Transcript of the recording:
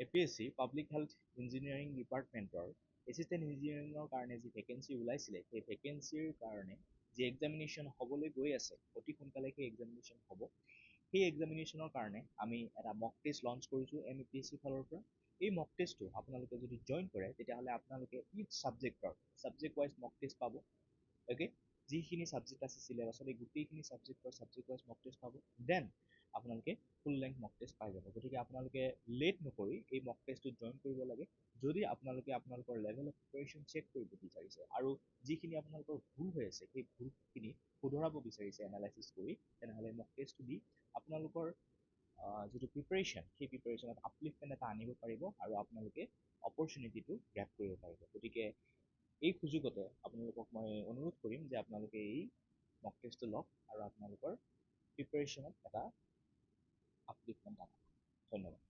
APSC public health engineering ডিপাৰ্টমেণ্টৰ assistant ইঞ্জিনিয়াৰিঙৰ কাৰণে যি ভেকেঞ্চি ওলাইছিলে সেই ভেকেঞ্চিৰ কাৰণে যি এক্সামিনেশ্যন হ'বলৈ গৈ আছে অতি সোনকালে সেই এক্সামিনেশ্যন হ'ব। সেই এক্সামিনেশ্যনৰ কাৰণে আমি এটা মক টেষ্ট লঞ্চ কৰিছোঁ MAPSC ফালৰ পৰা। এই মক টেষ্টটো আপোনালোকে যদি জইন কৰে তেতিয়াহ'লে আপোনালোকে ইচ ছাবজেক্ট ৱাইজ মক টেষ্ট পাব। অ'কে, যিখিনি ছাবজেক্ট আছে চিলেবাছত এই গোটেইখিনি ছাবজেক্ট ৱাইজ মক টেষ্ট পাব। দেন আপোনালোকে ফুল লেংথ মক টেষ্ট পাই যাব। গতিকে আপোনালোকে লেট নকৰি এই মক টেষ্টটোত জইন কৰিব লাগে যদি আপোনালোকে আপোনালোকৰ লেভেল অফ প্ৰিপাৰেশ্যন চেক কৰিব বিচাৰিছে আৰু যিখিনি আপোনালোকৰ ভুল হৈ আছে সেই ভুলখিনি শুধৰাব বিচাৰিছে এনালাইচিছ কৰি, তেনেহ'লে মক টেষ্টটো দি আপোনালোকৰ যিটো প্ৰিপাৰেশ্যন সেই প্ৰিপাৰেশ্যনত আপলিফমেণ্ট এটা আনিব পাৰিব আৰু আপোনালোকে অপৰচুনিটিটো গ্ৰেব কৰিব পাৰিব। গতিকে এই সুযোগতে আপোনালোকক মই অনুৰোধ কৰিম যে আপোনালোকে এই মক টেষ্টটো লওক আৰু আপোনালোকৰ প্ৰিপাৰেশ্যনত এটা আপলিফমেণ্ট আনক। ধন্যবাদ।